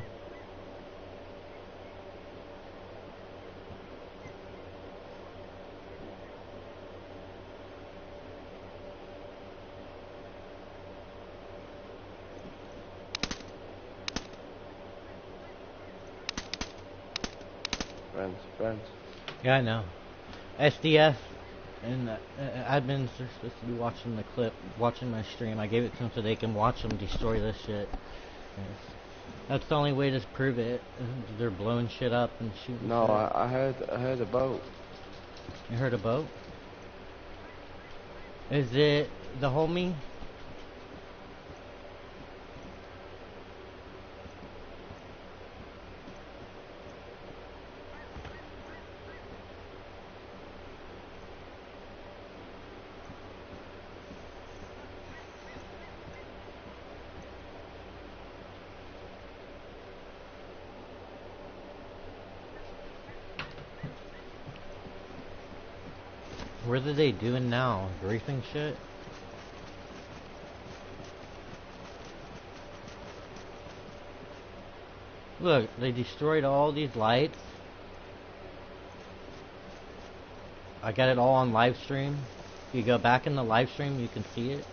Friends. Yeah, I know. SDF and admins are supposed to be watching the clip, watching my stream. I gave it to them so they can watch them destroy this shit. Yes. That's the only way to prove it. They're blowing shit up and shooting. No, shit. I heard a boat. You heard a boat? Is it the homie? What are they doing now? Griefing shit? Look, they destroyed all these lights. I got it all on live stream. If you go back in the live stream, you can see it.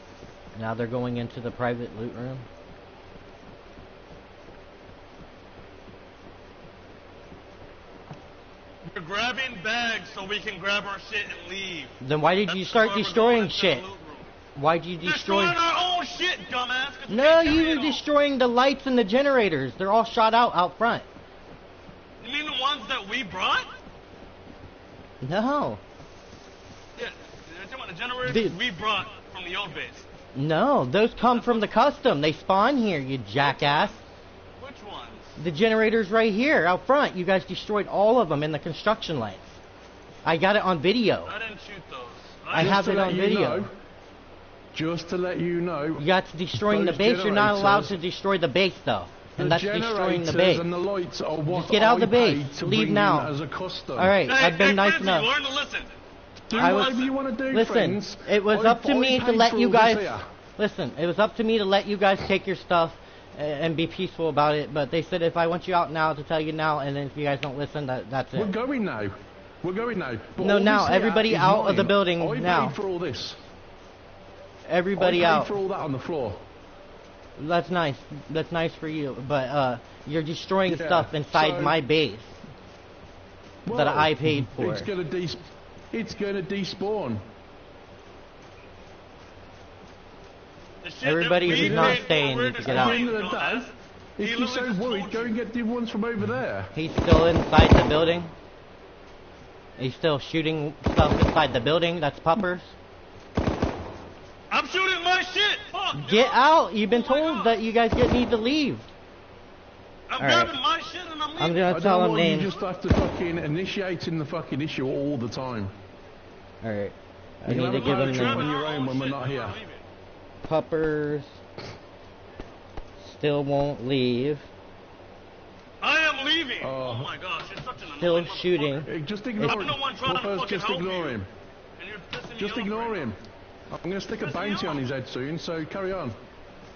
Now they're going into the private loot room. We're grabbing bags so we can grab our shit and leave. Then why did you start destroying shit? Why did you destroy? Destroying our own shit, dumbass. No, you were destroying the lights and the generators. They're all shot out front. You mean the ones that we brought? No. Yeah, you're talking about the generators we brought from the old base. No, those come from the custom. They spawn here, you jackass. Which ones? The generators right here, out front. You guys destroyed all of them in the construction lights. I got it on video. I didn't shoot those. I have it on video. Just to let you know. You got to destroying the base. You're not allowed to destroy the base, though. And that's destroying the base. And the lights are what just get out of the base. Leave now. As a custom. Alright, I've been nice enough. Learn to listen. Do whatever you want to do, listen, friends. It was up to me to let you guys... Listen, it was up to me to let you guys take your stuff and be peaceful about it. But they said if I want you out now, to tell you now, and then if you guys don't listen, that's it. We're going now. We're going now. But no, now. Everybody out of the building now. I paid for all this. Everybody I out. paid for all that on the floor. That's nice. That's nice for you. But you're destroying stuff inside my base that I paid for. It's gonna despawn. Everybody who's not staying needs to get out. If you're so worried, go and get the ones from over there. He's still inside the building. He's still shooting stuff inside the building. That's puppers. I'm shooting my shit! Fuck! Get out! You've been told that you guys need to leave. I'm grabbing my shit and I'm leaving. I'm gonna tell him names. You just have to fucking initiating the fucking issue all the time. Alright. I need to give him names. On your own when we're not here. Puppers still won't leave. I am leaving! Oh my gosh, you're such an still shooting. Hey, just ignore him. Just ignore him. Just ignore him. I'm going to stick a bounty on his head soon, so carry on.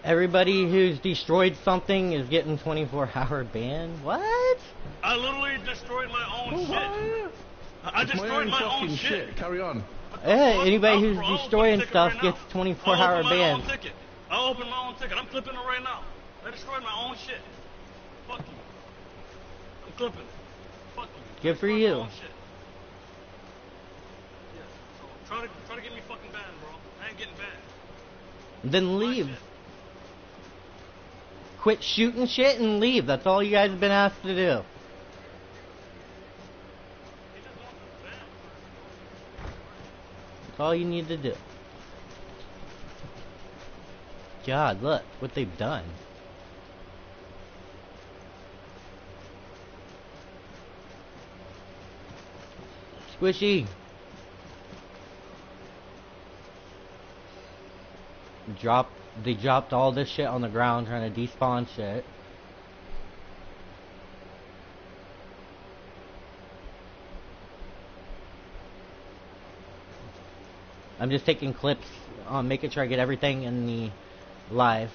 Everybody who's destroyed something is getting 24-hour ban. What? I literally destroyed my own shit. I destroyed my own shit. Carry on. Hey, anybody who's destroying stuff gets 24-hour ban. I'll open my own ticket. I'm clipping it right now. I destroyed my own shit. Fuck you. I'm clipping it. Fuck you. Good for you. Try to get me fucking banned, bro. I ain't getting banned. Then leave. Quit shooting shit and leave. That's all you guys have been asked to do. That's all you need to do. God, look what they've done. Squishy. They dropped all this shit on the ground trying to despawn shit. I'm just taking clips, making sure I get everything in the live.